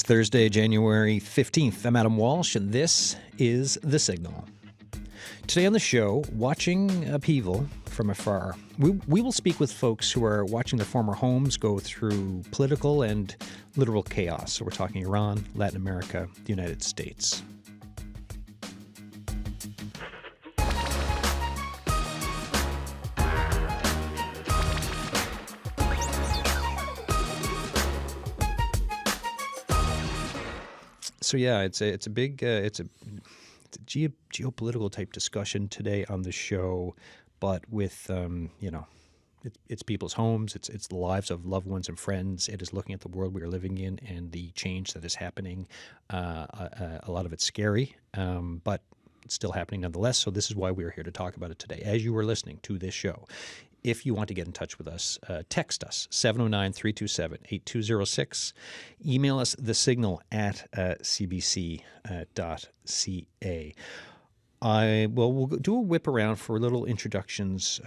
It's Thursday, January 15th. I'm Adam Walsh, and this is The Signal. Today on the show, watching upheaval from afar. We will speak with folks who are watching their former homes go through political and literal chaos. So we're talking Iran, Latin America, the United States. So yeah, it's a big geopolitical type discussion today on the show, but with it's people's homes, it's the lives of loved ones and friends. It is looking at the world we are living in and the change that is happening. A lot of it's scary, but it's still happening nonetheless. So this is why we are here to talk about it today. As you were listening to this show, if you want to get in touch with us, text us, 709-327-8206. Email us thesignal@cbc.ca. We'll do a whip around for little introductions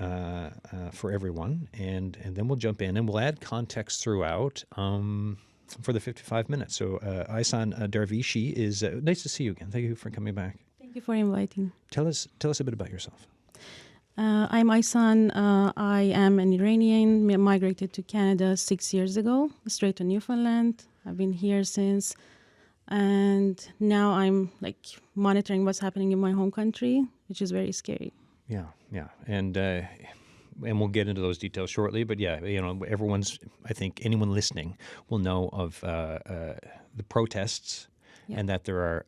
for everyone, and then we'll jump in, and we'll add context throughout for the 55 minutes. So Ihsan Darvishi is nice to see you again. Thank you for coming back. Thank you for inviting. Tell us a bit about yourself. I'm Ihsan. I am an Iranian, migrated to Canada 6 years ago, straight to Newfoundland. I've been here since, and now I'm monitoring what's happening in my home country, which is very scary. Yeah, and we'll get into those details shortly. But yeah, I think anyone listening will know of the protests, and that there are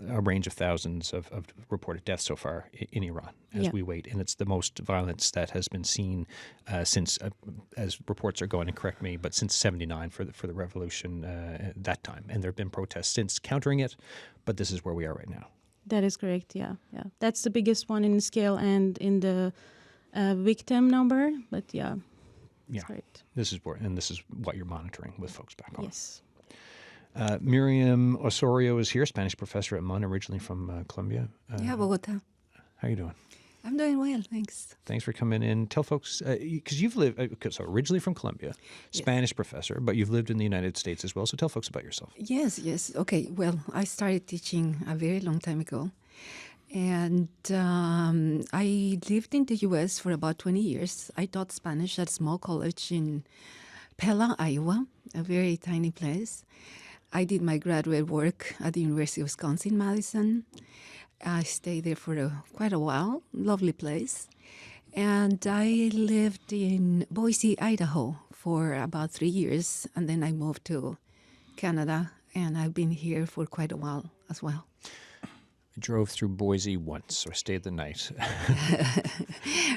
a range of thousands of reported deaths so far in Iran as we wait. And it's the most violence that has been seen since, as reports are going, and correct me, but since 1979 for the revolution that time. And there have been protests since countering it, but this is where we are right now. That is correct, yeah. That's the biggest one in scale and in the victim number, but that's correct. This is what you're monitoring with folks back home. Yes. Myriam Osorio is here, Spanish professor at MUN, originally from Colombia. Bogota. How are you doing? I'm doing well, thanks. Thanks for coming in. Tell folks, because you've lived, originally from Colombia, Spanish professor, but you've lived in the United States as well. So tell folks about yourself. Yes. Okay, well, I started teaching a very long time ago. And I lived in the U.S. for about 20 years. I taught Spanish at a small college in Pella, Iowa, a very tiny place. I did my graduate work at the University of Wisconsin-Madison. I stayed there for quite a while, lovely place. And I lived in Boise, Idaho for about 3 years, and then I moved to Canada, and I've been here for quite a while as well. I drove through Boise once, so I stayed the night.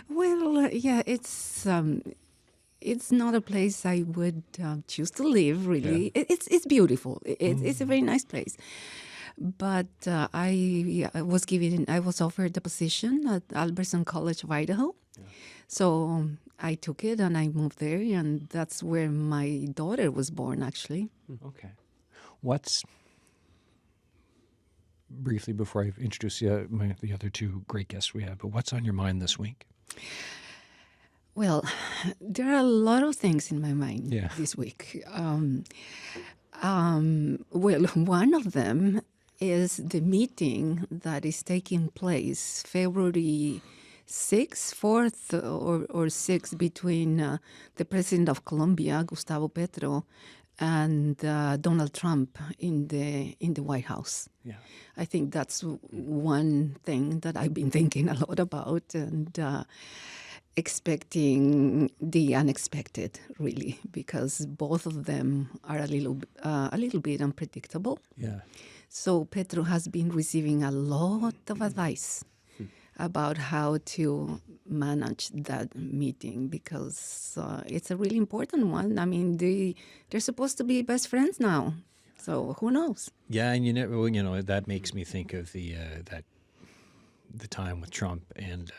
Well, it's not a place I would choose to live, really. Yeah. It's beautiful. It's a very nice place. But I was offered the position at Albertson College of Idaho. Yeah. So I took it and I moved there, and that's where my daughter was born, actually. Okay. Briefly, before I introduce the other two great guests we have, but what's on your mind this week? Well, there are a lot of things in my mind this week. One of them is the meeting that is taking place February 4th or 6th between the president of Colombia, Gustavo Petro, and Donald Trump in the White House. Yeah. I think that's one thing that I've been thinking a lot about, and expecting the unexpected, really, because both of them are a little bit unpredictable. Yeah. So Petro has been receiving a lot of advice about how to manage that meeting, because it's a really important one. I mean, they're supposed to be best friends now, so who knows? Yeah, and that makes me think of the time with Trump and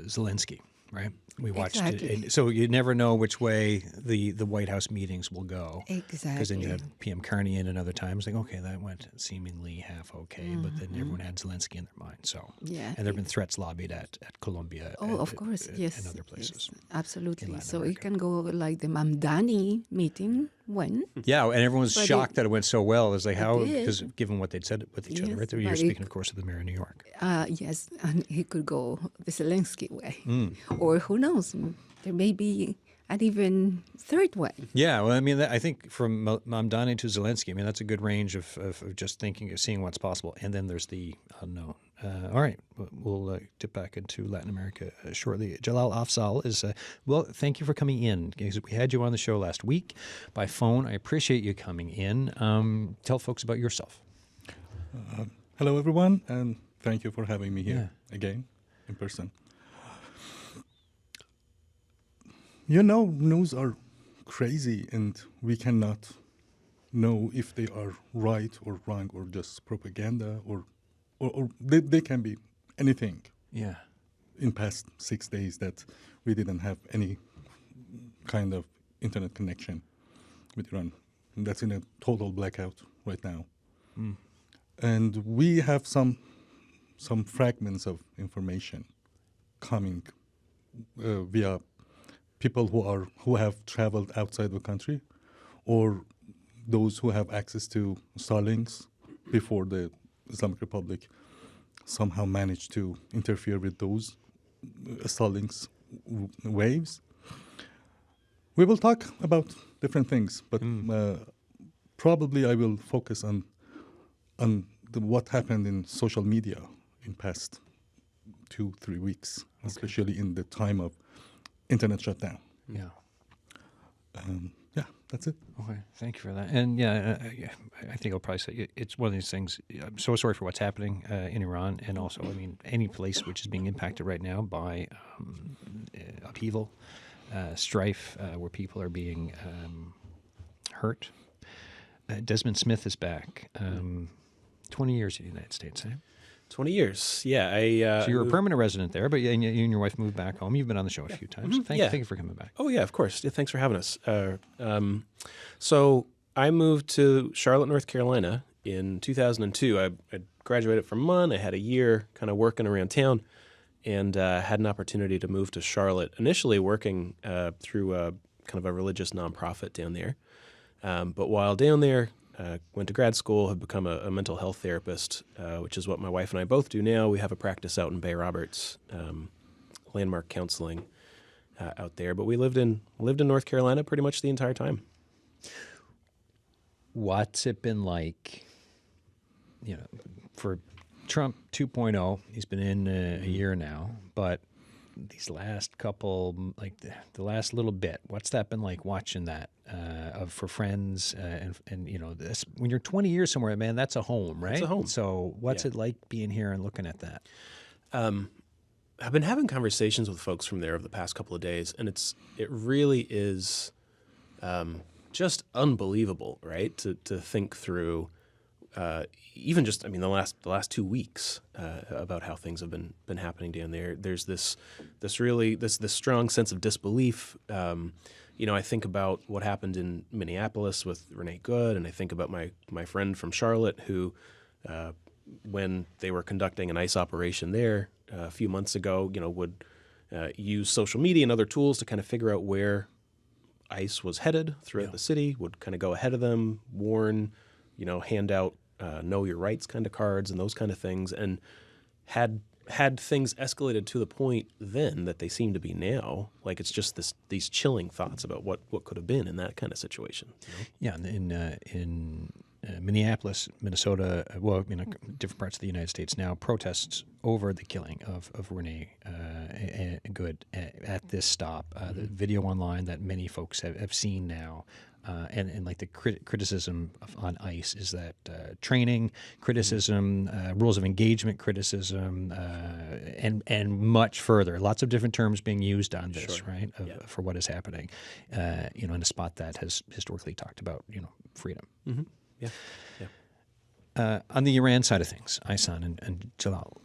Zelensky. Right, we watched it, and so you never know which way the White House meetings will go. Exactly, because then you had PM Carney in another times, okay, that went seemingly half okay, but then everyone had Zelensky in their mind. So and there have been threats lobbied at Colombia. Of course, yes, and other places. Yes, absolutely. So it can go like the Mamdani meeting when. Yeah, and everyone's But shocked that it went so well. It's like how, did. because given what they'd said with each other, Yes, right? You're but speaking, of course, of the mayor of New York. Yes, and he could go the Zelensky way. Mm. Or who knows, there may be an even third way. Yeah, well, I mean, I think from Mamdani to Zelensky, I mean, that's a good range of just thinking, of seeing what's possible. And then there's the unknown. All right, we'll dip back into Latin America shortly. Jalal Afzal is, well, thank you for coming in. We had you on the show last week by phone. I appreciate you coming in. Tell folks about yourself. Hello, everyone, and thank you for having me here again in person. You know, news are crazy, and we cannot know if they are right or wrong or just propaganda or they can be anything. Yeah. In past 6 days that we didn't have any kind of internet connection with Iran. And that's in a total blackout right now. Mm. And we have some fragments of information coming via people who have traveled outside the country, or those who have access to Starlinks before the Islamic Republic somehow managed to interfere with those Starlinks waves. We will talk about different things, but probably I will focus on what happened in social media in past 2-3 weeks, especially in the time of internet shutdown. Yeah. Yeah, that's it. Okay, thank you for that. And yeah, I think I'll probably say it's one of these things. I'm so sorry for what's happening in Iran, and also, I mean, any place which is being impacted right now by upheaval, strife, where people are being hurt. Desmond Smith is back. 20 years in the United States, eh? 20 years, yeah. So you're a permanent resident there, but you and your wife moved back home. You've been on the show a few times. Mm-hmm. Thank you for coming back. Oh, yeah, of course. Yeah, thanks for having us. So I moved to Charlotte, North Carolina in 2002. I graduated from MUN. I had a year kind of working around town and had an opportunity to move to Charlotte, initially working through kind of a religious nonprofit down there. But while down there, went to grad school, have become a mental health therapist, which is what my wife and I both do now. We have a practice out in Bay Roberts, landmark counseling out there. But we lived in North Carolina pretty much the entire time. What's it been like, for Trump 2.0? He's been in a year now, but these last couple, like the last little bit, what's that been like watching that for friends and this, when you're 20 years somewhere, man, that's a home, right? It's a home. So what's it like being here and looking at that? I've been having conversations with folks from there over the past couple of days, and it really is just unbelievable, right? To think through even just, the last 2 weeks about how things have been happening down there. There's this strong sense of disbelief. I think about what happened in Minneapolis with Renee Good, and I think about my friend from Charlotte who, when they were conducting an ICE operation there a few months ago, would use social media and other tools to kind of figure out where ICE was headed throughout the city, would kind of go ahead of them, warn, hand out know your rights kind of cards and those kind of things, and had things escalated to the point then that they seem to be now. Like it's just these chilling thoughts about what could have been in that kind of situation. Yeah, in Minneapolis, Minnesota, different parts of the United States now, protests over the killing of Renee Good at this stop. The video online that many folks have seen now. And like the criticism on ICE is that training criticism, rules of engagement criticism, and much further. Lots of different terms being used on this, right? For what is happening, in a spot that has historically talked about, freedom. Mm-hmm. Yeah. On the Iran side of things, Ihsan and Jalal,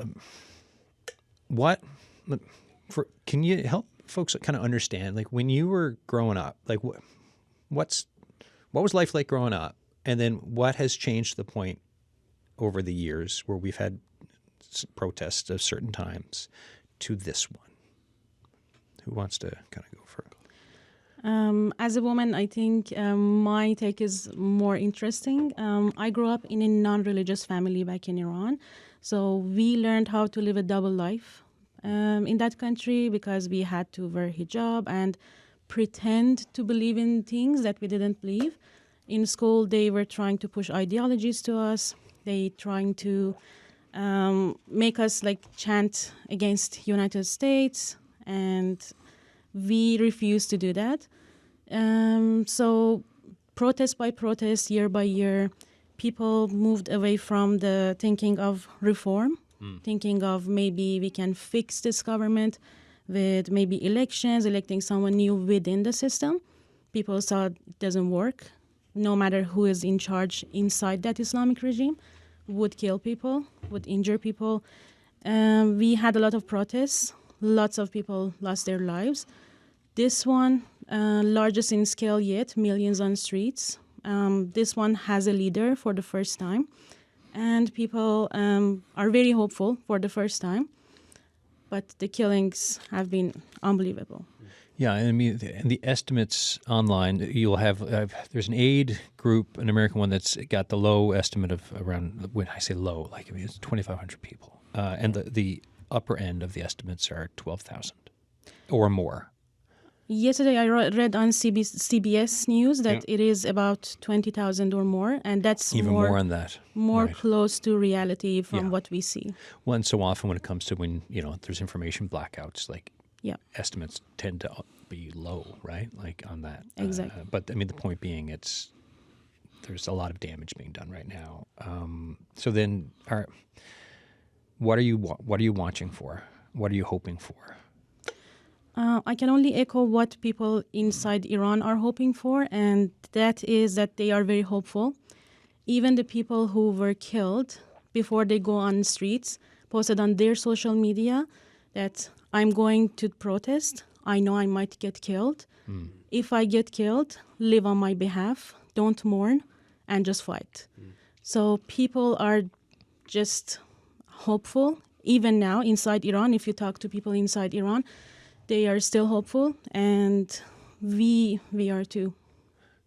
can you help folks kind of understand, like when you were growing up, like what was life like growing up, and then what has changed to the point over the years where we've had protests of certain times to this one? Who wants to kind of go for it? As a woman, I think my take is more interesting. I grew up in a non-religious family back in Iran. So we learned how to live a double life in that country because we had to wear hijab and pretend to believe in things that we didn't believe. In school, they were trying to push ideologies to us. They trying to make us like chant against United States, and we refused to do that. So protest by protest, year by year, people moved away from the thinking of reform, thinking of maybe we can fix this government with maybe elections, electing someone new within the system. People saw it doesn't work. No matter who is in charge inside that Islamic regime, would kill people, would injure people. We had a lot of protests. Lots of people lost their lives. This one, largest in scale yet, millions on streets. This one has a leader for the first time. And people are very hopeful for the first time. But the killings have been unbelievable. Yeah, I mean, and the estimates online, you'll have, there's an aid group, an American one that's got the low estimate of around, when I say low, like I mean, it's 2,500 people. And the upper end of the estimates are 12,000 or more. Yesterday, I read on CBS News that it is about 20,000 or more, and that's even more on that. More Right. close to reality from what we see. Well, and so often when it comes to when, there's information blackouts, like Yeah, estimates tend to be low, right? Like on that. Exactly. But I mean, the point being, there's a lot of damage being done right now. So then, what are you watching for? What are you hoping for? I can only echo what people inside Iran are hoping for, and that is that they are very hopeful. Even the people who were killed before they go on the streets posted on their social media that I'm going to protest. I know I might get killed. If I get killed, live on my behalf. Don't mourn and just fight. So people are just hopeful. Even now inside Iran, if you talk to people inside Iran, they are still hopeful, and we are too.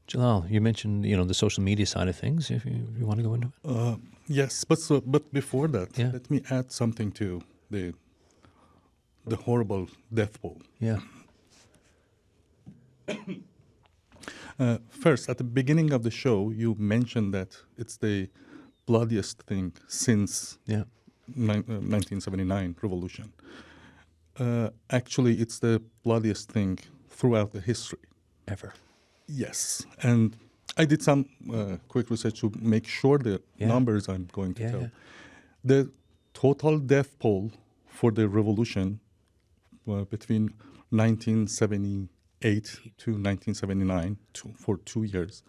Jalal, you mentioned the social media side of things. If you want to go into it. Yes, but before that, Yeah. let me add something to the horrible death toll. Yeah. First, at the beginning of the show, you mentioned that it's the bloodiest thing since Yeah. 1979 revolution. Actually, it's the bloodiest thing throughout the history. Ever. Yes, and I did some quick research to make sure the numbers I'm going to tell. Yeah. The total death toll for the revolution between 1978 to 1979, for 2 years,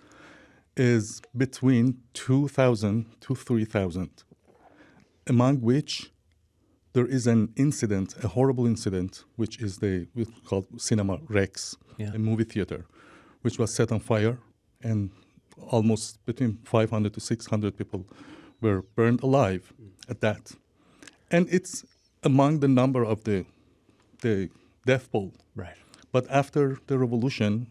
is between 2,000 to 3,000, among which there is an incident, a horrible incident, which is called Cinema Rex, Yeah. a movie theater, which was set on fire, and almost between 500 to 600 people were burned alive at that. And it's among the number of the death toll. Right. But after the revolution,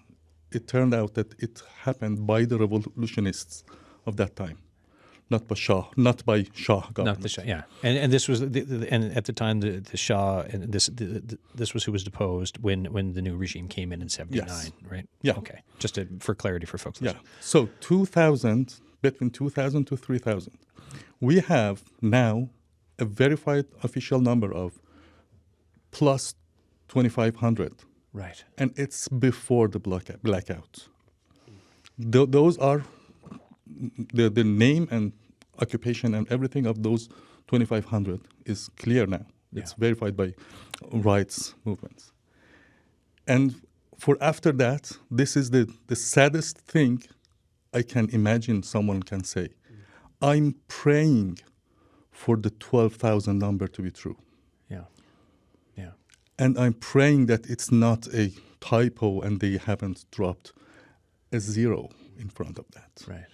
it turned out that it happened by the revolutionists of that time, not by Shah government. Not the Shah, yeah. And this was and at the time the Shah, and this was who was deposed when the new regime came in 79, Yes. right? Yeah. Okay. Just for clarity for folks Yeah. listening. So between 2,000 to 3,000. We have now a verified official number of plus 2,500. Right. And it's before the blackout. Those are the name and occupation and everything of those 2,500 is clear now. It's verified by rights movements. And for after that, this is the saddest thing I can imagine someone can say. I'm praying for the 12,000 number to be true. Yeah. Yeah. And I'm praying that it's not a typo and they haven't dropped a zero in front of that. Right.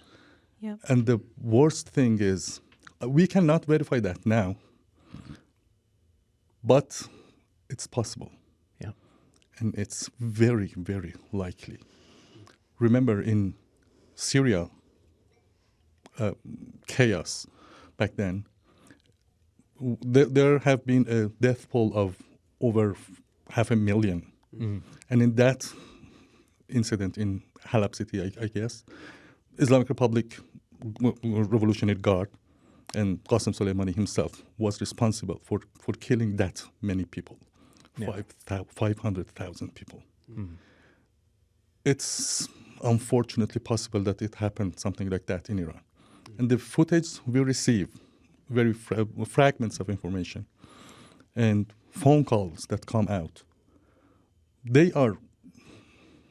Yeah. And the worst thing is, we cannot verify that now, but it's possible. Yeah. and it's very, very likely. Remember, in Syria, chaos back then, there have been a death toll of over 500,000. And in that incident in Halab city, I guess, Islamic Republic Revolutionary Guard and Qasem Soleimani himself was responsible for killing that many people, 500,000 people. It's unfortunately possible that it happened, something like that in Iran. And the footage we receive, very fragments of information and phone calls that come out, they are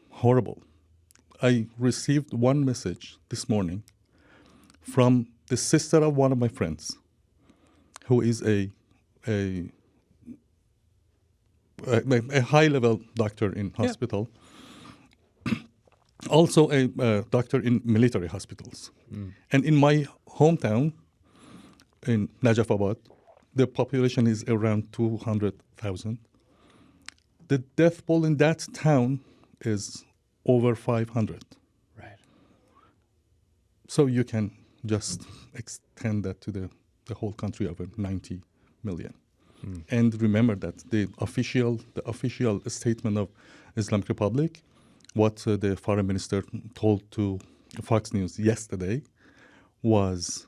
horrible. I received one message this morning from the sister of one of my friends, who is a high-level doctor in hospital, also a doctor in military hospitals. And in my hometown, in Najafabad, the population is around 200,000. The death toll in that town is over 500. Right. So you can just extend that to the whole country of 90 million. And remember that the official statement of Islamic Republic, what the foreign minister told to Fox News yesterday, was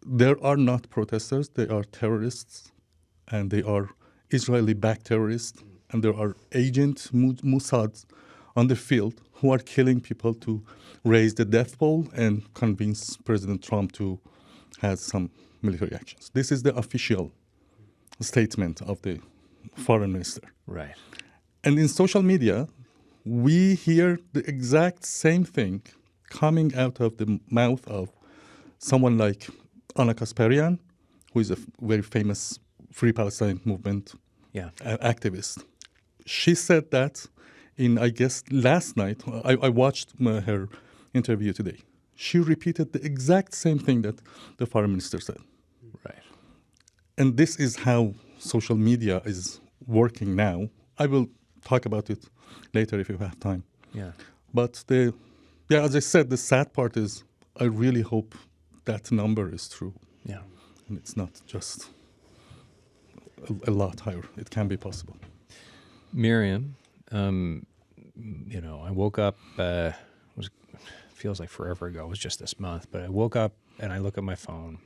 there are not protesters, they are terrorists, and they are Israeli-backed terrorists, and there are agent Mossad on the field who are killing people to raise the death toll and convince President Trump to have some military actions. This is the official statement of the foreign minister. Right. And in social media, we hear the exact same thing coming out of the mouth of someone like Anna Kasparian, who is a very famous Free Palestine movement activist. She said that I guess last night. I watched her interview today. She repeated the exact same thing that the foreign minister said. Right. And this is how social media is working now. I will talk about it later if you have time. Yeah. But as I said, the sad part is I really hope that number is true. Yeah. And it's not just a lot higher. It can be possible. Myriam, I woke up, feels like forever ago, it was just this month, but I woke up and I look at my phone,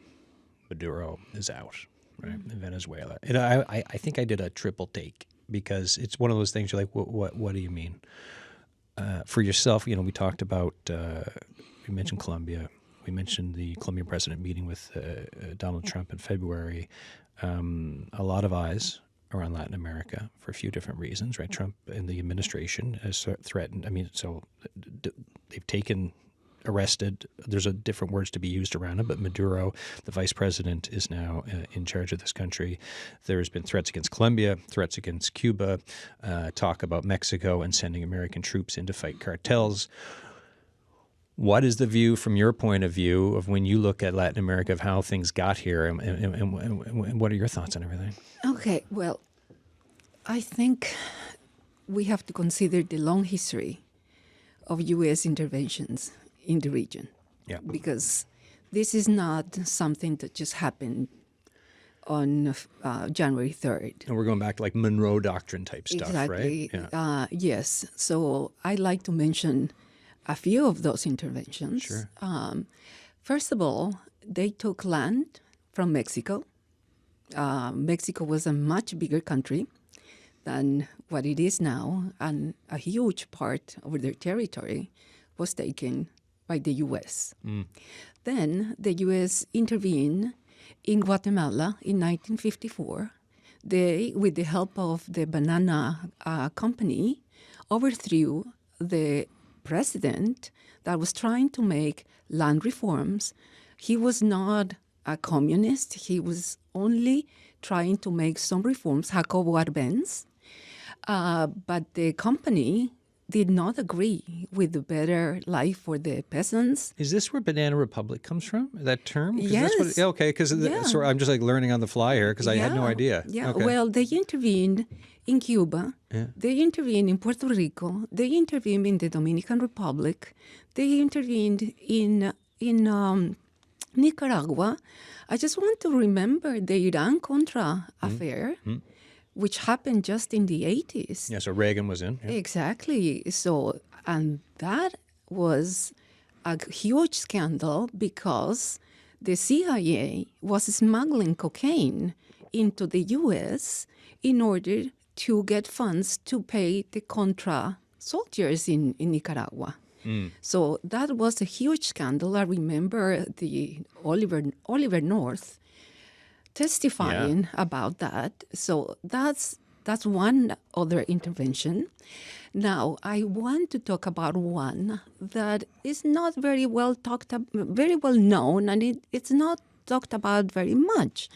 Maduro is out, right, in Venezuela. And I think I did a triple take because it's one of those things you're like, what do you mean? For yourself, we talked about, we mentioned Colombia, we mentioned the Colombian president meeting with Donald Trump in February. A lot of eyes are on Latin America for a few different reasons, right? Trump and the administration has threatened. So they've arrested. There's different words to be used around it, but Maduro, the vice president, is now in charge of this country. There's been threats against Colombia, threats against Cuba, talk about Mexico and sending American troops in to fight cartels. What is the view, from your point of view, of when you look at Latin America, of how things got here, and what are your thoughts on everything? Okay, well, I think we have to consider the long history of U.S. interventions in the region. Yeah. Because this is not something that just happened on January 3rd. And we're going back to like Monroe Doctrine type stuff, Exactly. right? Yeah. Yes. So I'd like to mention a few of those interventions. Sure. First of all, they took land from Mexico. Mexico was a much bigger country than what it is now, and a huge part of their territory was taken by the U.S. Then the U.S. intervened in Guatemala in 1954. They, with the help of the banana company, overthrew the president that was trying to make land reforms. He was not a communist. He was only trying to make some reforms, Jacobo Arbenz. But the company did not agree with the better life for the peasants. Is this where Banana Republic comes from? That term? 'Cause Yes. That's what, okay, because Yeah. sorry, I'm just like learning on the fly here because I had no idea. Yeah, Okay. well, they intervened in Cuba. Yeah. They intervened in Puerto Rico. They intervened in the Dominican Republic. They intervened in Nicaragua. I just want to remember the Iran-Contra affair, which happened just in the 80s. Yeah, so Reagan was in. Yeah. Exactly. So, and that was a huge scandal because the CIA was smuggling cocaine into the U.S. in order to get funds to pay the Contra soldiers in Nicaragua. So that was a huge scandal. I remember the Oliver North testifying about that. So that's one other intervention. Now I want to talk about one that is not very well very well known, and it's not talked about very much,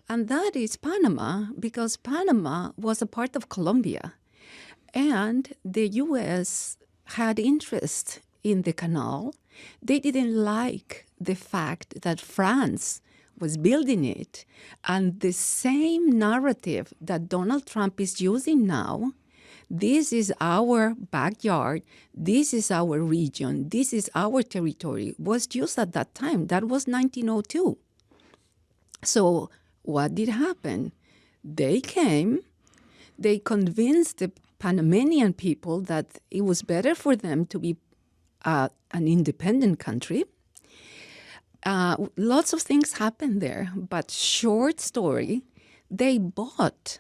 and that is Panama, because Panama was a part of Colombia, and the U.S. had interest in the canal. They didn't like the fact that France was building it, and the same narrative that Donald Trump is using now, this is our backyard, this is our region, this is our territory, was used at that time. That was 1902. So what did happen? They came, they convinced the Panamanian people that it was better for them to be an independent country. Lots of things happened there, but short story, they bought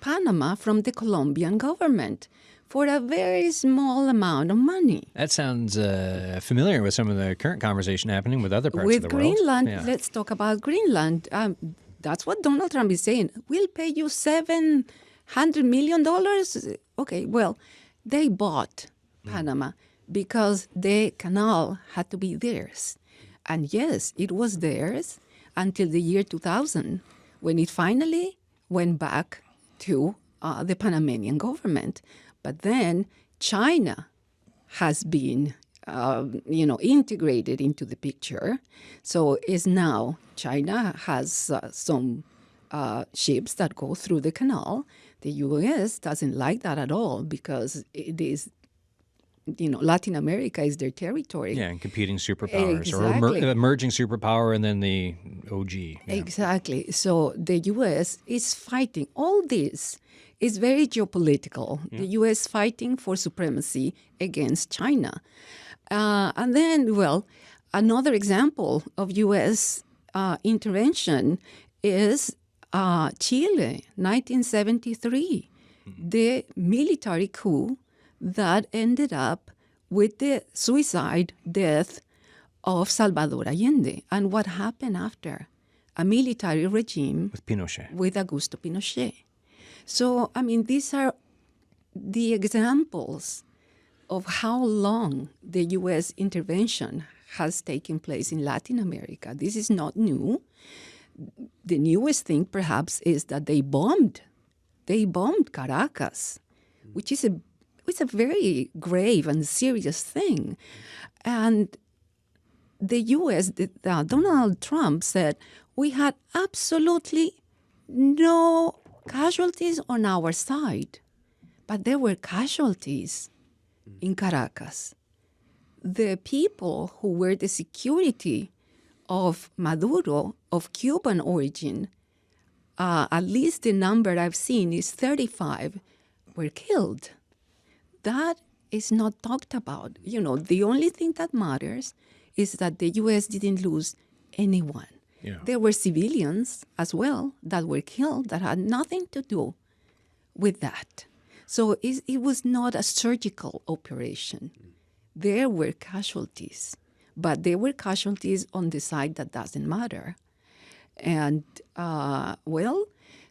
Panama from the Colombian government for a very small amount of money. That sounds familiar with some of the current conversation happening with other parts With of the world. Greenland, Yeah. let's talk about Greenland. That's what Donald Trump is saying. We'll pay you $700 million. Okay, well, they bought Panama because the canal had to be theirs. And yes, it was theirs until the year 2000, when it finally went back to the Panamanian government. But then China has been, integrated into the picture. So is now China has some ships that go through the canal. The U.S. doesn't like that at all because it is, Latin America is their territory. Yeah, and competing superpowers Exactly. or emerging superpower and then the OG. Yeah. Exactly. So the U.S. is fighting. All this is very geopolitical. Yeah. The U.S. fighting for supremacy against China. And then, another example of U.S. Intervention is Chile, 1973, the military coup that ended up with the suicide death of Salvador Allende. And what happened after? A military regime With Pinochet. with Augusto Pinochet. So, these are the examples of how long the U.S. intervention has taken place in Latin America. This is not new. The newest thing, perhaps, is that they bombed Caracas, which is a very grave and serious thing. And the U.S., Donald Trump said, we had absolutely no casualties on our side, but there were casualties in Caracas. The people who were the security of Maduro, of Cuban origin, at least the number I've seen is 35, were killed. That is not talked about. The only thing that matters is that the U.S. didn't lose anyone. Yeah. There were civilians as well that were killed that had nothing to do with that. So it was not a surgical operation. There were casualties, but there were casualties on the side that doesn't matter. And,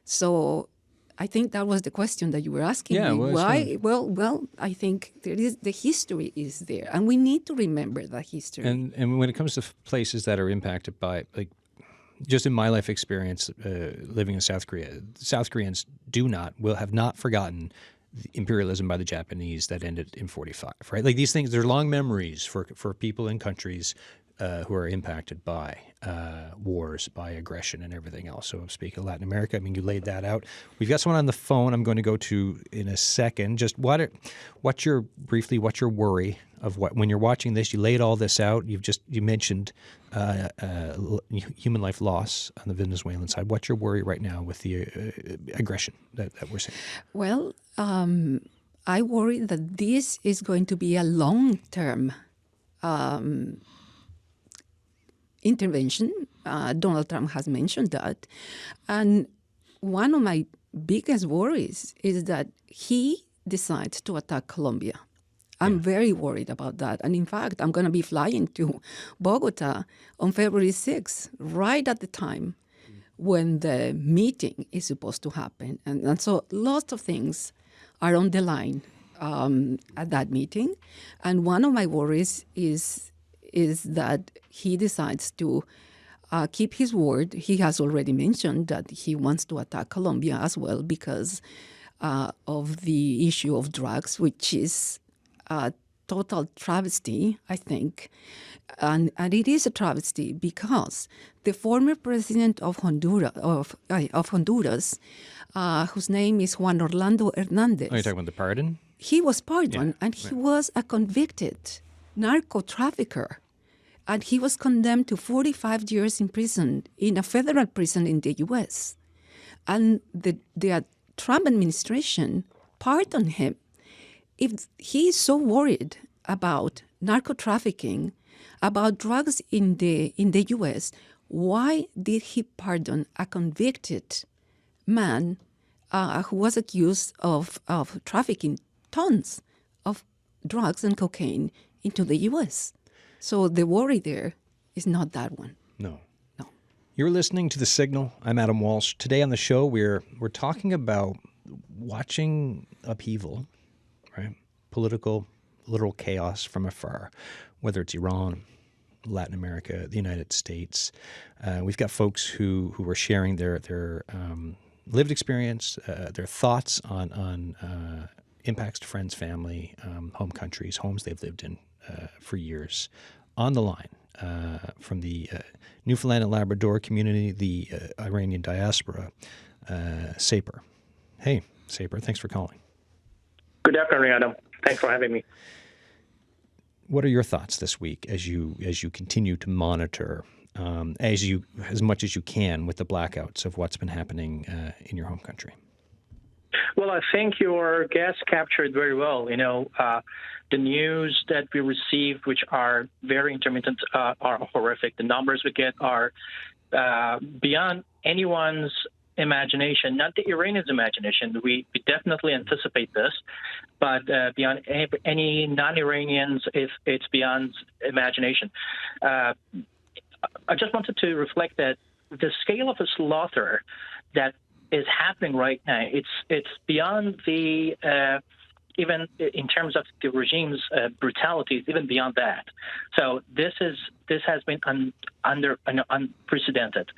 so I think that was the question that you were asking Yeah, me. well, Why? Well, I think the history is there, and we need to remember that history. And when it comes to places that are impacted by, like, just in my life experience living in South Korea, South Koreans have not forgotten the imperialism by the Japanese that ended in 45, right? Like these things, they're long memories for people in countries who are impacted by wars, by aggression and everything else. So speaking of Latin America, I mean, you laid that out. We've got someone on the phone I'm going to go to in a second. Just what's your worry of when you're watching this, you laid all this out. You mentioned human life loss on the Venezuelan side. What's your worry right now with the aggression that we're seeing? Well, I worry that this is going to be a long-term intervention. Donald Trump has mentioned that. And one of my biggest worries is that he decides to attack Colombia. I'm very worried about that. And in fact, I'm going to be flying to Bogota on February 6th, right at the time when the meeting is supposed to happen. And so lots of things are on the line at that meeting. And one of my worries is that he decides to keep his word. He has already mentioned that he wants to attack Colombia as well because of the issue of drugs, which is a total travesty, I think. And it is a travesty because the former president of Honduras, whose name is Juan Orlando Hernandez. Are you talking about the pardon? He was pardoned, and he was a convicted narco trafficker. And he was condemned to 45 years in prison, in a federal prison in the U.S. And the Trump administration pardoned him. If he is so worried about narco trafficking, about drugs in the U.S., why did he pardon a convicted man who was accused of trafficking tons of drugs and cocaine into the U.S.? So the worry there is not that one. No. No. You're listening to The Signal. I'm Adam Walsh. Today on the show, we're talking about watching upheaval, right? Political, literal chaos from afar, whether it's Iran, Latin America, the United States. We've got folks who are sharing their lived experience, their thoughts on impacts to friends, family, home countries, homes they've lived in for years. On the line from the Newfoundland and Labrador community, the Iranian diaspora, Sepeher. Hey, Sepeher, thanks for calling. Good afternoon, Adam. Thanks for having me. What are your thoughts this week as you continue to monitor as much as you can with the blackouts of what's been happening in your home country? Well, I think your guest captured very well. The news that we receive, which are very intermittent, are horrific. The numbers we get are beyond anyone's imagination, not the Iranians' imagination. We definitely anticipate this, but beyond any non-Iranians, it's beyond imagination. I just wanted to reflect that the scale of the slaughter that is happening right now, it's beyond the even in terms of the regime's brutalities, even beyond that. So this has been unprecedented,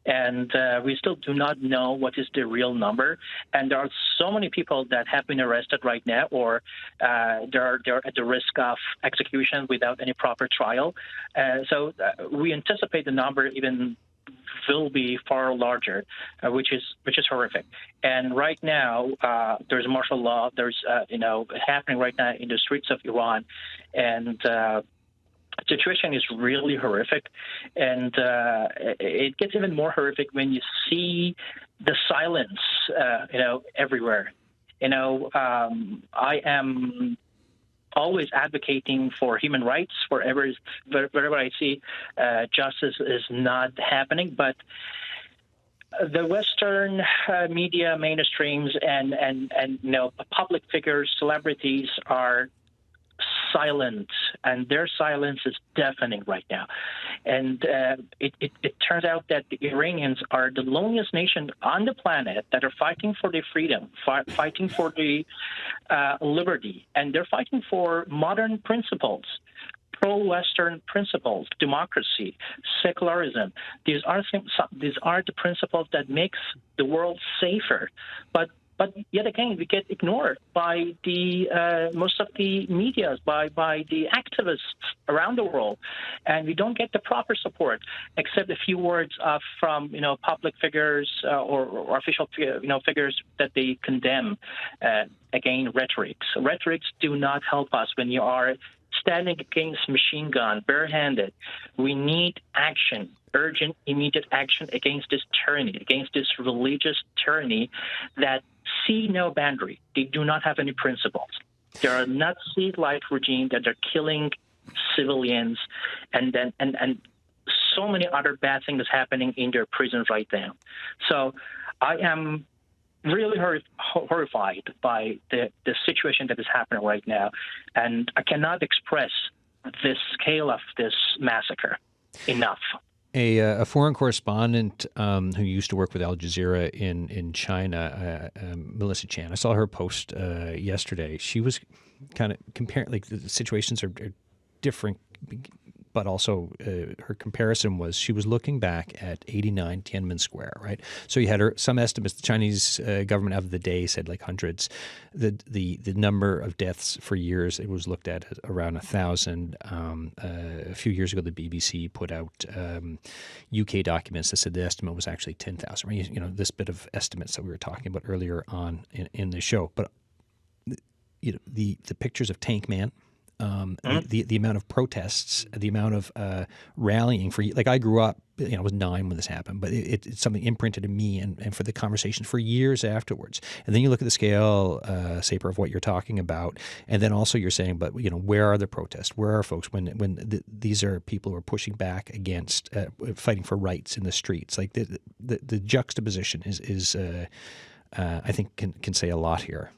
and we still do not know what is the real number. And there are so many people that have been arrested right now, or they're at the risk of execution without any proper trial. So we anticipate the number even will be far larger, which is horrific. And right now, there's martial law. There's happening right now in the streets of Iran, and the situation is really horrific. And it gets even more horrific when you see the silence, everywhere. I am always advocating for human rights wherever I see justice is not happening. But the Western media mainstreams and public figures, celebrities are silent, and their silence is deafening right now. And it turns out that the Iranians are the loneliest nation on the planet that are fighting for their freedom, fighting for the liberty, and they're fighting for modern principles, pro-Western principles, democracy, secularism. These are the principles that makes the world safer. But But yet again, we get ignored by the most of the media, by the activists around the world, and we don't get the proper support, except a few words from public figures or official figures that they condemn. Again, rhetorics. Rhetorics do not help us when you are standing against machine gun, barehanded. We need action, urgent, immediate action against this tyranny, against this religious tyranny that see no boundary. They do not have any principles. They are a Nazi-like regime that are killing civilians, and so many other bad things happening in their prisons right now. So I am really horrified by the situation that is happening right now, and I cannot express the scale of this massacre enough. A foreign correspondent who used to work with Al Jazeera in China, Melissa Chan, I saw her post yesterday. She was kind of comparing, like, the situations are different, but also her comparison was she was looking back at 89 Tiananmen Square, right? So you had some estimates. The Chinese government of the day said like hundreds. The number of deaths for years, it was looked at around 1,000. A few years ago, the BBC put out UK documents that said the estimate was actually 10,000. Right? You know, this bit of estimates that we were talking about earlier on in the show. But the pictures of Tank Man. The amount of protests, the amount of rallying for, like, I grew up, I was 9 when this happened, but it's something imprinted in me and for the conversation for years afterwards. And then you look at the scale, Sepeher, of what you're talking about, and then also you're saying, but where are the protests? Where are folks when these are people who are pushing back against fighting for rights in the streets? Like the juxtaposition is I think can say a lot here.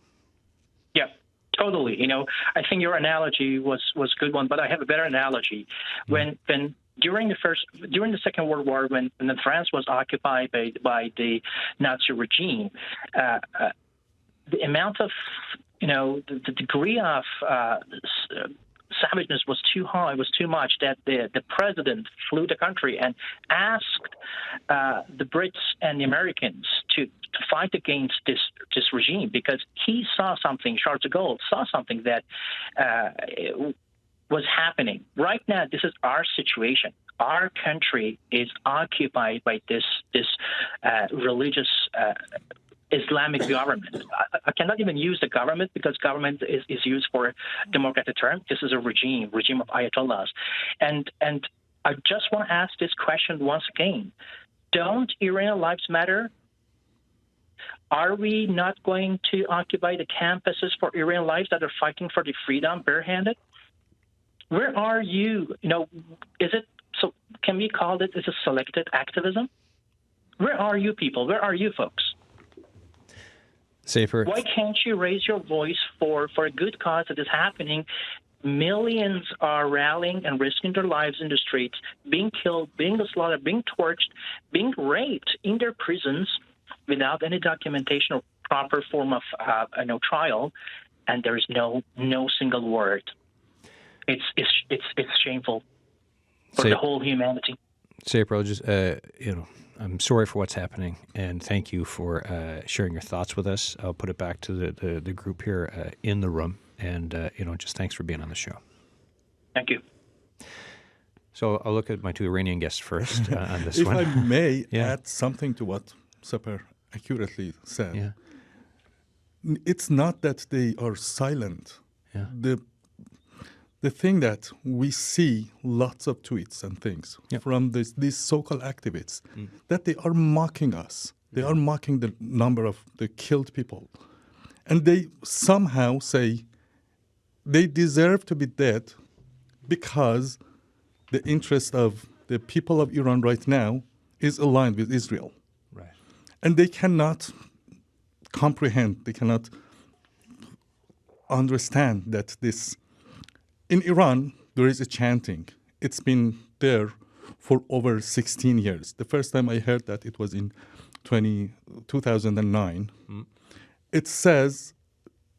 Yeah. Totally. I think your analogy was a good one, but I have a better analogy. When during the Second World War, when France was occupied by the Nazi regime, the amount of the degree of savageness was too high, was too much, that the president flew the country and asked the Brits and the Americans to fight against this regime, because he saw something, Charles de Gaulle saw something that was happening. Right now, this is our situation. Our country is occupied by this religious Islamic government. I cannot even use the government, because government is used for a democratic term. This is a regime of ayatollahs. And I just want to ask this question once again. Don't Iranian lives matter? Are we not going to occupy the campuses for Iranian lives that are fighting for the freedom barehanded? Where are you? Is it so? Can we call it as a selected activism? Where are you people? Where are you folks? Sepeher. Why can't you raise your voice for a good cause that is happening? Millions are rallying and risking their lives in the streets, being killed, being slaughtered, being torched, being raped in their prisons without any documentation or proper form of trial, and there is no single word. It's shameful for the whole humanity. Sepeher, just I'm sorry for what's happening, and thank you for sharing your thoughts with us. I'll put it back to the group here in the room, and just thanks for being on the show. Thank you. So I'll look at my 2 Iranian guests first on this if one. I may add something to what Sepeher accurately said. Yeah. It's not that they are silent. Yeah. The thing that we see lots of tweets and things from these so-called activists, that they are mocking us. They are mocking the number of the killed people. And they somehow say they deserve to be dead because the interest of the people of Iran right now is aligned with Israel. Right. And they cannot comprehend, they cannot understand that in Iran, there is a chanting. It's been there for over 16 years. The first time I heard that, it was in 2009. It says,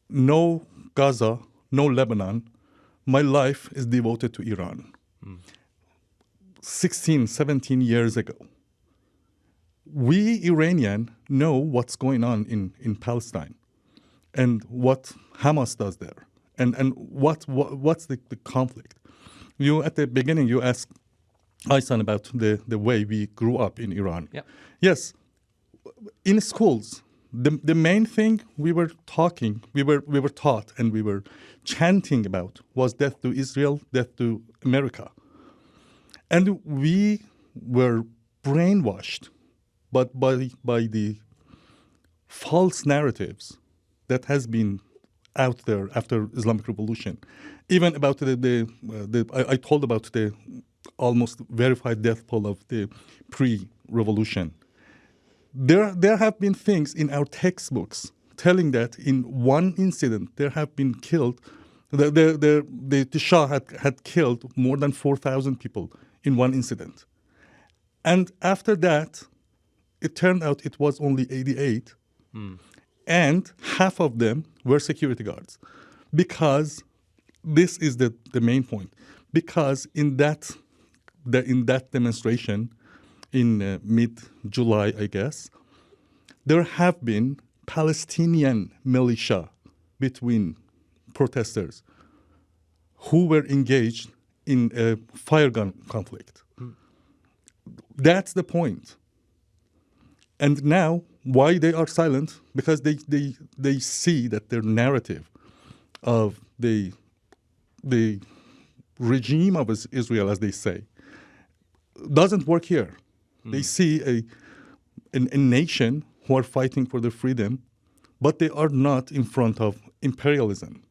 no Gaza, no Lebanon, my life is devoted to Iran. 16, 17 years ago. We Iranian know what's going on in Palestine. and what Hamas does there, and what's the conflict. You at the beginning you asked Aysan about the way we grew up in Iran. Yep. Yes, in schools, the main thing we were taught and we were chanting about was death to Israel, death to America. And we were brainwashed but by the false narratives that has been out there after Islamic Revolution. Even about I told about the almost verified death toll of the pre-revolution. There have been things in our textbooks telling that in one incident there have been killed, the Shah had killed more than 4,000 people in one incident. And after that, it turned out it was only 88, and half of them were security guards. Because this is the main point. Because in that demonstration in mid-July, I guess, there have been Palestinian militia between protesters who were engaged in a fire gun conflict. That's the point. And now, why they are silent? Because they see that their narrative of the regime of Israel, as they say, doesn't work here. They see a nation who are fighting for their freedom, but they are not in front of imperialism.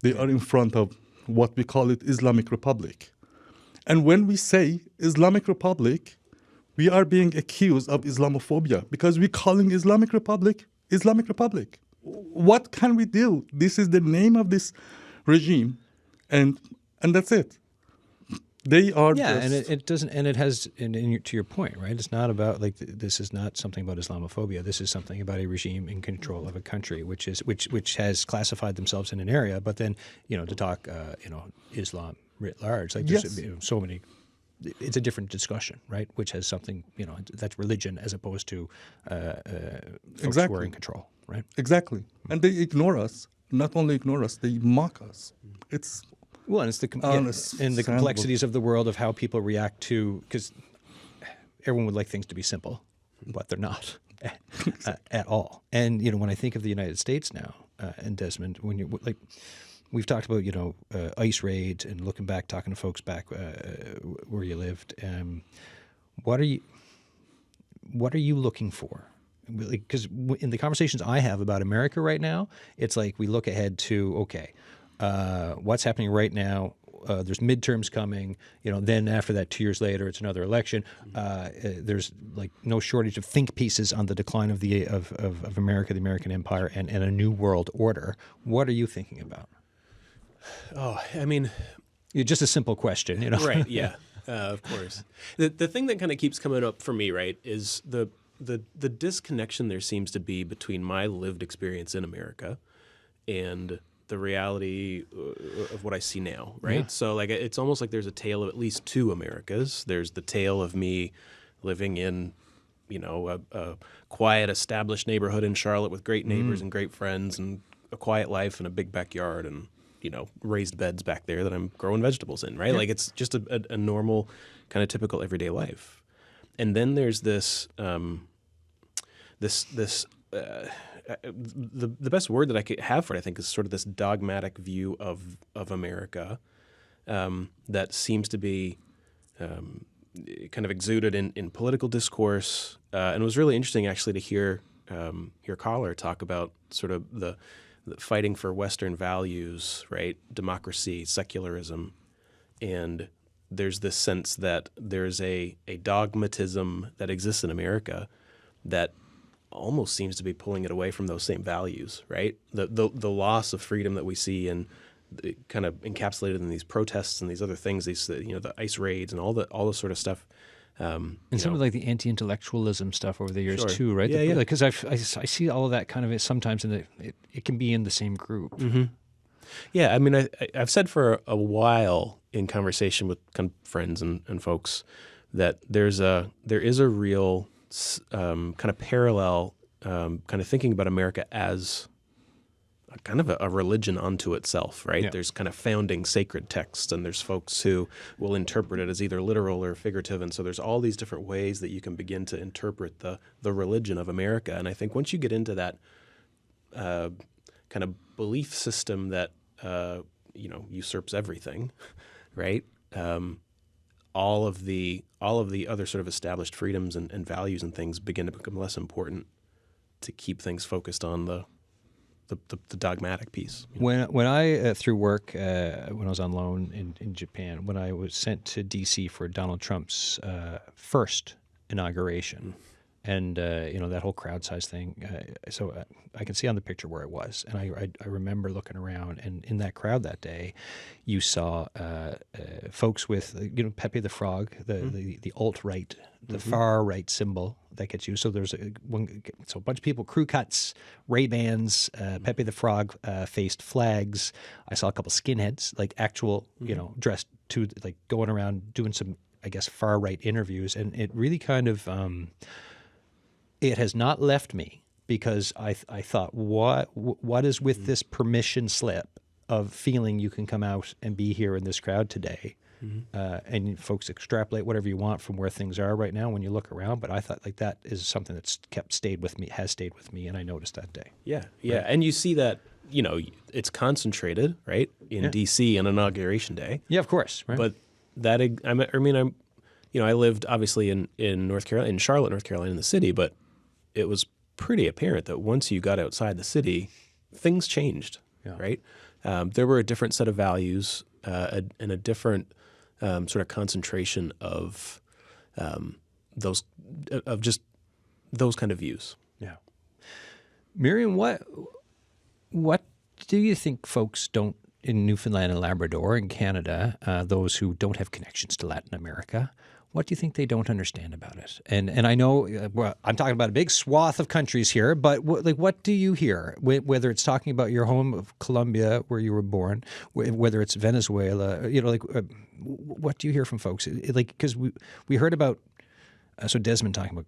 They are in front of what we call it Islamic Republic. And when we say Islamic Republic, we are being accused of Islamophobia because we're calling Islamic Republic Islamic Republic. What can we do? This is the name of this regime, and that's it. They are and it doesn't, and it has, to your point, right? It's not about this is not something about Islamophobia. This is something about a regime in control of a country, which has classified themselves in an area. But then, to talk, Islam writ large, there's so many. It's a different discussion, right? Which has something, that's religion as opposed to folks who are in control, right? Exactly, and they ignore us. Not only ignore us, they mock us. It's Well, and it's the complexities of the world of how people react to, because everyone would like things to be simple, but they're not at all. And when I think of the United States now, and Desmond, when you we've talked about ICE raids and looking back, talking to folks back where you lived. What are you looking for? Because in the conversations I have about America right now, it's like we look ahead to what's happening right now. There's midterms coming. Then after that, 2 years later, it's another election. There's no shortage of think pieces on the decline of of America, the American empire, and a new world order. What are you thinking about? Oh, I mean, just a simple question, Right? Yeah, of course. The thing that kind of keeps coming up for me, right, is the disconnection there seems to be between my lived experience in America and the reality of what I see now, right? Yeah. So it's almost like there's a tale of at least two Americas. There's the tale of me living in, a quiet, established neighborhood in Charlotte with great neighbors and great friends and a quiet life and a big backyard and, raised beds back there that I'm growing vegetables in, right? Yeah. It's just a normal, kind of typical everyday life. And then there's this, the best word that I could have for it, I think, is sort of this dogmatic view of America that seems to be kind of exuded in political discourse. And it was really interesting, actually, to hear your caller talk about sort of the fighting for Western values, right? Democracy, secularism. And there's this sense that there's a dogmatism that exists in America that almost seems to be pulling it away from those same values, right? The loss of freedom that we see and kind of encapsulated in these protests and these other things, these the ICE raids and all the sort of stuff. And some of the anti-intellectualism stuff over the years too, right? Yeah, Because I see all of that kind of sometimes it can be in the same group. Mm-hmm. Yeah, I mean, I've said for a while in conversation with kind of friends and folks that there is a real kind of parallel kind of thinking about America as kind of a religion unto itself, right? Yeah. There's kind of founding sacred texts, and there's folks who will interpret it as either literal or figurative, and so there's all these different ways that you can begin to interpret the religion of America. And I think once you get into that kind of belief system that usurps everything, right? All of the other sort of established freedoms and values and things begin to become less important to keep things focused on the dogmatic piece. When I through work when I was on loan in Japan, when I was sent to D.C. for Donald Trump's first inauguration, and that whole crowd size thing, so I can see on the picture where it was, and I remember looking around, and in that crowd that day, you saw folks with Pepe the Frog, the alt right, the far right symbol that gets used. So there's a bunch of people, crew cuts, Ray-Bans, Pepe the Frog faced flags. I saw a couple skinheads, like actual, dressed to like going around doing some, I guess, far right interviews, and it really kind of it has not left me, because I thought, what is with this permission slip of feeling you can come out and be here in this crowd today? And folks extrapolate whatever you want from where things are right now when you look around. But I thought like that is something that's stayed with me, and I noticed that day. Yeah. Right. And you see that, it's concentrated, right, in D.C. on Inauguration Day. Yeah, of course. Right. But that, I lived obviously in North Carolina, in Charlotte, North Carolina, in the city, but it was pretty apparent that once you got outside the city, things changed, right? There were a different set of values and a different sort of concentration of those kind of views. Yeah. Myriam, what do you think folks don't in Newfoundland and Labrador in Canada, those who don't have connections to Latin America, what do you think they don't understand about it? And I know I'm talking about a big swath of countries here, but what do you hear? Whether it's talking about your home of Colombia, where you were born, whether it's Venezuela, what do you hear from folks? Because we heard about so Desmond talking about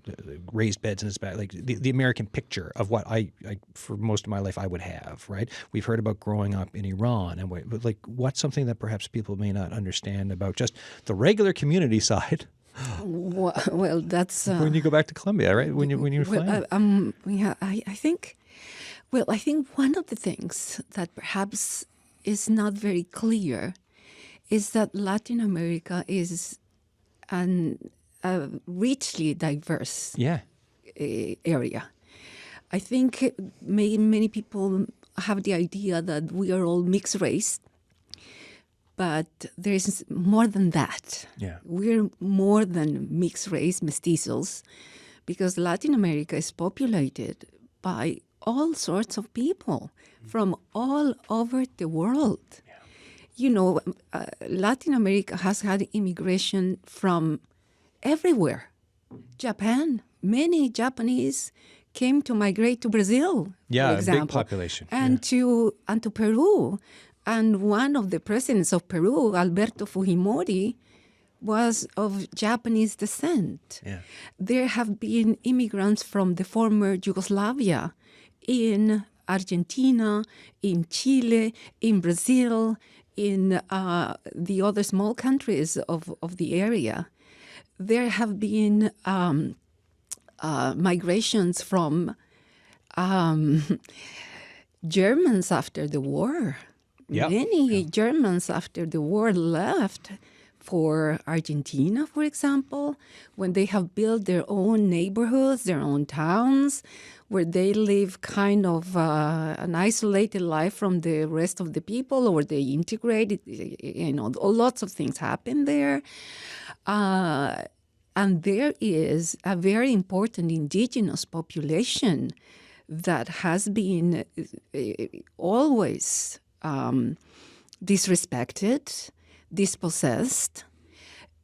the raised beds in his back, like the American picture of what I for most of my life I would have, right? We've heard about growing up in Iran, but what's something that perhaps people may not understand about just the regular community side? Well, that's when you go back to Colombia, right? When you're flying. I think one of the things that perhaps is not very clear is that Latin America is a richly diverse area. I think many people have the idea that we are all mixed race, but there is more than that. Yeah. We're more than mixed race, mestizos, because Latin America is populated by all sorts of people from all over the world. Yeah. Latin America has had immigration from everywhere. Japan, many Japanese came to migrate to Brazil, for example. Big population. And to Peru. And one of the presidents of Peru, Alberto Fujimori, was of Japanese descent. Yeah. There have been immigrants from the former Yugoslavia in Argentina, in Chile, in Brazil, in the other small countries of the area. There have been migrations from Germans after the war. Yep. Many Germans after the war left for Argentina, for example, when they have built their own neighborhoods, their own towns, where they live kind of an isolated life from the rest of the people, or they integrate. Lots of things happen there. And there is a very important indigenous population that has been always disrespected, dispossessed,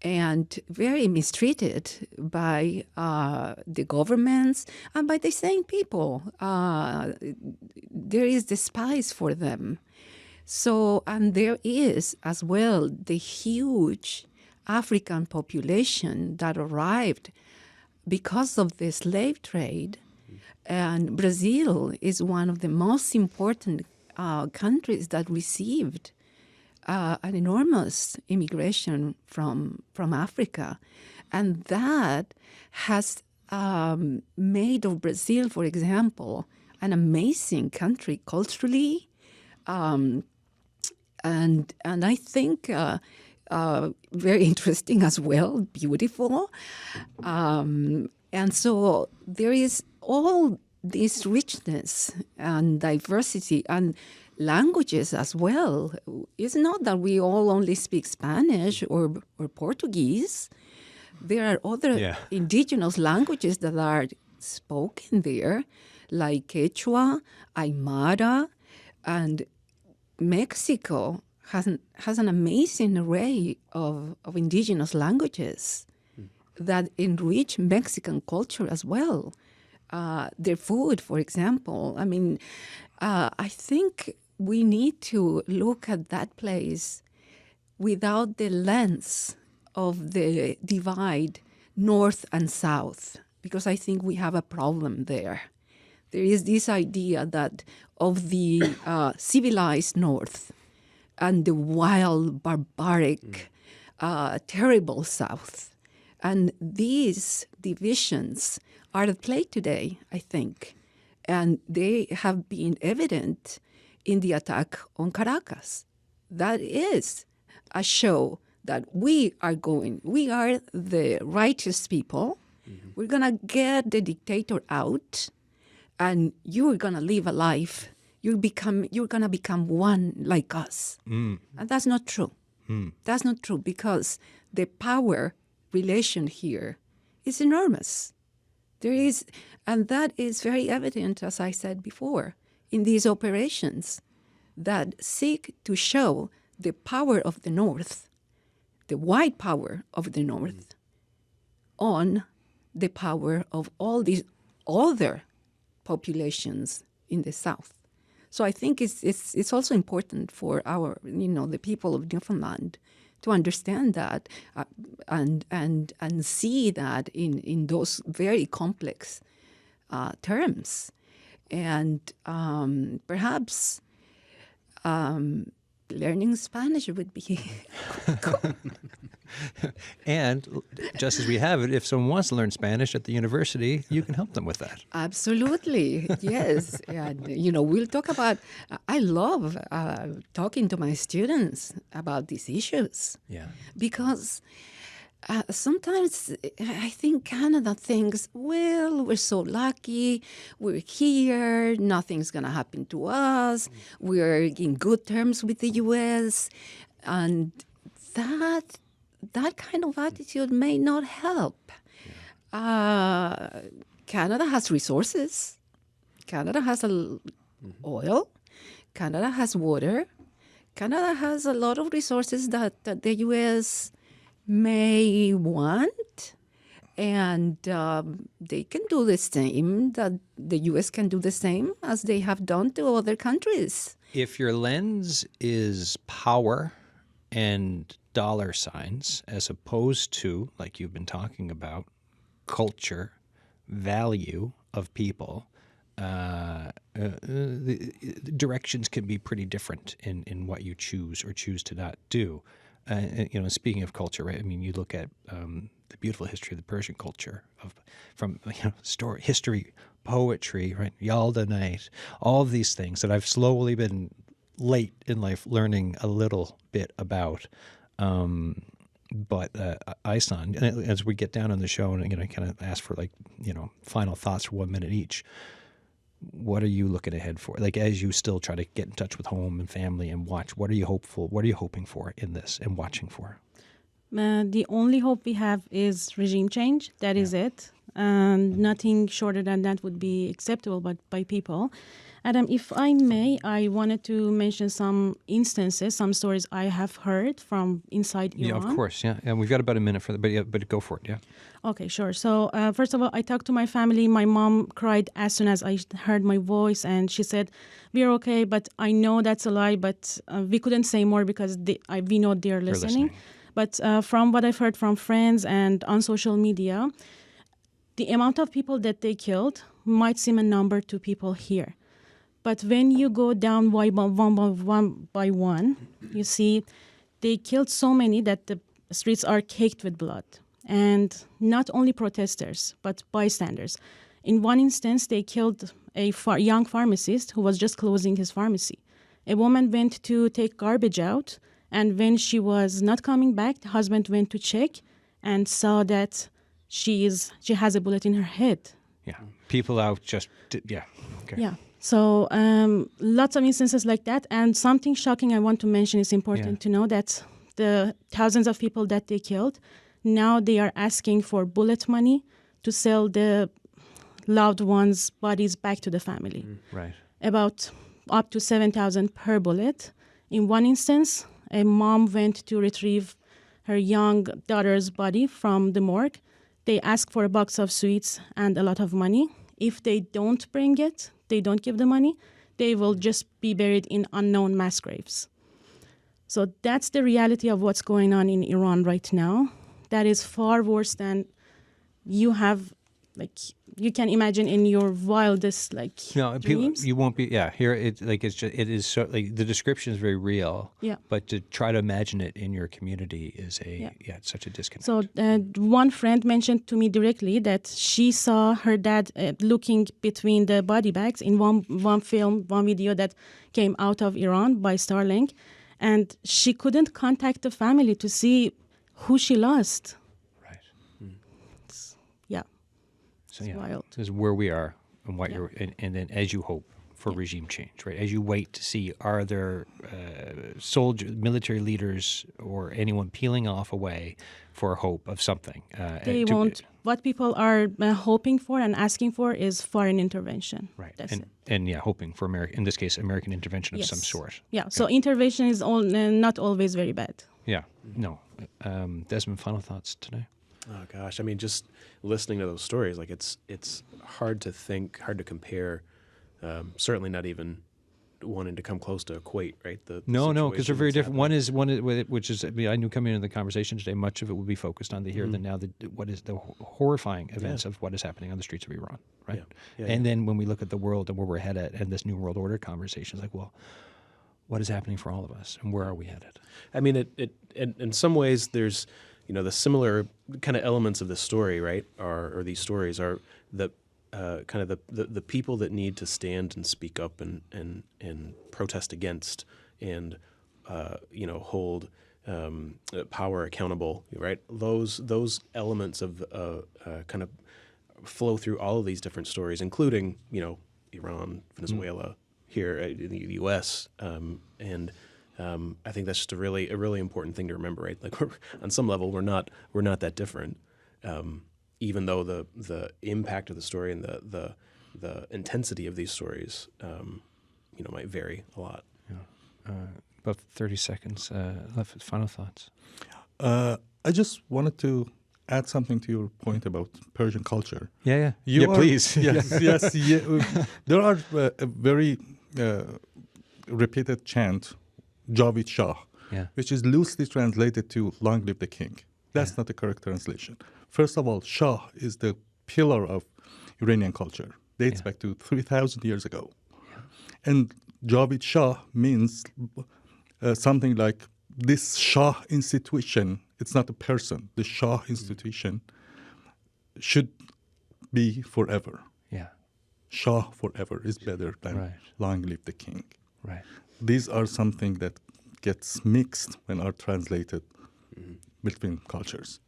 and very mistreated by the governments and by the same people. There is despise for them. So, and there is as well the huge African population that arrived because of the slave trade And Brazil is one of the most important countries that received an enormous immigration from Africa. And that has made of Brazil, for example, an amazing country culturally, and I think very interesting as well, beautiful. And so there is all this richness and diversity and languages as well. It's not that we all only speak Spanish or Portuguese. There are other indigenous languages that are spoken there, like Quechua, Aymara, and Mexico has an amazing array of indigenous languages that enrich Mexican culture as well. Their food, for example. I mean, I think we need to look at that place without the lens of the divide north and south, because I think we have a problem there. There is this idea that of the civilized north and the wild, barbaric, terrible south. And these divisions are at play today, I think. And they have been evident in the attack on Caracas. That is a show that we are the righteous people. Mm-hmm. We're going to get the dictator out, and you're going to live a life. You're going to become one like us. Mm. And that's not true. Mm. That's not true, because the power relation here is enormous. There is, and that is very evident, as I said before, in these operations that seek to show the power of the North, the white power of the North, on the power of all these other populations in the South. So I think it's also important for our, the people of Newfoundland to understand that and see that in those very complex terms, and perhaps learning Spanish would be cool. And just as we have it, if someone wants to learn Spanish at the university, you can help them with that. Absolutely, yes. And, we'll talk about, I love talking to my students about these issues. Yeah. Because sometimes I think Canada thinks, well, we're so lucky, we're here, nothing's going to happen to us, we're in good terms with the U.S., and that kind of attitude may not help. Canada has resources. Canada has oil. Canada has water. Canada has a lot of resources that the U.S. may want, and they can do the same, that the U.S. can do the same as they have done to other countries. If your lens is power and dollar signs, as opposed to, like you've been talking about, culture, value of people, the directions can be pretty different in what you choose or choose to not do. Speaking of culture, right? I mean, you look at the beautiful history of the Persian culture, from story, history, poetry, right? Yalda Night, all of these things that I've slowly been late in life learning a little bit about. But Isan, as we get down on the show, and kind of ask for final thoughts for 1 minute each. What are you looking ahead for? Like, as you still try to get in touch with home and family and watch, what are you hopeful? What are you hoping for in this and watching for? The only hope we have is regime change. That is it. And nothing shorter than that would be acceptable by people. Adam, if I may, I wanted to mention some instances, some stories I have heard from inside Iran. Yeah, of course, yeah. And we've got about a minute for that, but go for it, yeah. Okay, sure. So first of all, I talked to my family. My mom cried as soon as I heard my voice, and she said, "We're okay, but I know that's a lie, but we couldn't say more because we know they're listening." But from what I've heard from friends and on social media, the amount of people that they killed might seem a number to people here. But when you go down one by one, you see they killed so many that the streets are caked with blood. And not only protesters, but bystanders. In one instance, they killed a young pharmacist who was just closing his pharmacy. A woman went to take garbage out, and when she was not coming back, the husband went to check and saw that she has a bullet in her head. Yeah. People out just, yeah. Okay. Yeah. So lots of instances like that. And something shocking I want to mention is important to know that the thousands of people that they killed, now they are asking for bullet money to sell the loved ones' bodies back to the family. Right. About up to $7,000 per bullet. In one instance, a mom went to retrieve her young daughter's body from the morgue. They asked for a box of sweets and a lot of money. If they don't bring it, they don't give the money, they will just be buried in unknown mass graves. So that's the reality of what's going on in Iran right now. That is far worse than you have, you can imagine in your wildest dreams. You won't be. Yeah, here it is so the description is very real. Yeah. But to try to imagine it in your community is it's such a disconnect. So one friend mentioned to me directly that she saw her dad looking between the body bags in one video that came out of Iran by Starlink, and she couldn't contact the family to see who she lost. Right. So wild. This is where we are and what you're, and then as you hope for regime change, right? As you wait to see, are there military leaders or anyone peeling off a way for hope of something? They won't. What people are hoping for and asking for is foreign intervention. Right. That's it. And hoping for in this case, American intervention of some sort. Yeah. Okay. So intervention is not always very bad. Yeah. No. Desmond, final thoughts today? Oh gosh, I mean, just listening to those stories, it's hard to think, hard to compare. Certainly not even wanting to come close to equate, right? No, because they're very different. One is which is I knew coming into the conversation today, much of it will be focused on the here and now. What is the horrifying events of what is happening on the streets of Iran, right? And then when we look at the world and where we're headed and this new world order conversation, what is happening for all of us and where are we headed? I mean, it in some ways there's the similar kind of elements of this story, right? Or these stories are the kind of the people that need to stand and speak up and protest against and hold power accountable, right? Those elements of kind of flow through all of these different stories, including Iran, Venezuela, here in the U.S. I think that's just a really important thing to remember, right? Like on some level, we're not that different, even though the impact of the story and the intensity of these stories, might vary a lot. Yeah. About 30 seconds left. Final thoughts. I just wanted to add something to your point about Persian culture. Yeah. Please. Yes. There are a very repeated chant, Javid Shah, which is loosely translated to "Long live the king." That's not the correct translation. First of all, Shah is the pillar of Iranian culture. Dates back to 3,000 years ago. And Javid Shah means something like this Shah institution. It's not a person. The Shah institution should be forever. Yeah. Shah forever is better than long live the king. Right. These are something that gets mixed when are translated between cultures.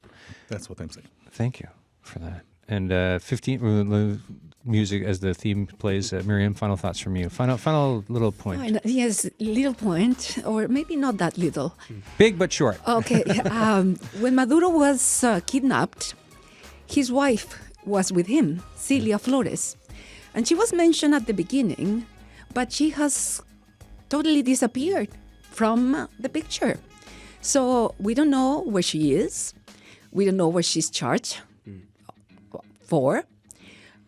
That's what I'm saying. Thank you for that. And 15 music as the theme plays. Myriam, final thoughts from you. Final little point. Yes, little point, or maybe not that little. Big but short. Okay. When Maduro was kidnapped, his wife was with him, Celia Flores. And she was mentioned at the beginning, but she has totally disappeared from the picture. So we don't know where she is. We don't know where she's charged for.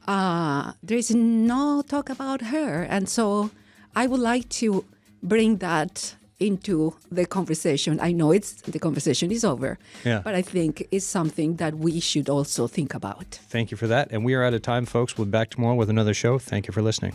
There is no talk about her. And so I would like to bring that into the conversation. I know the conversation is over, Yeah. but I think it's something that we should also think about. Thank you for that. And we are out of time, folks. We'll be back tomorrow with another show. Thank you for listening.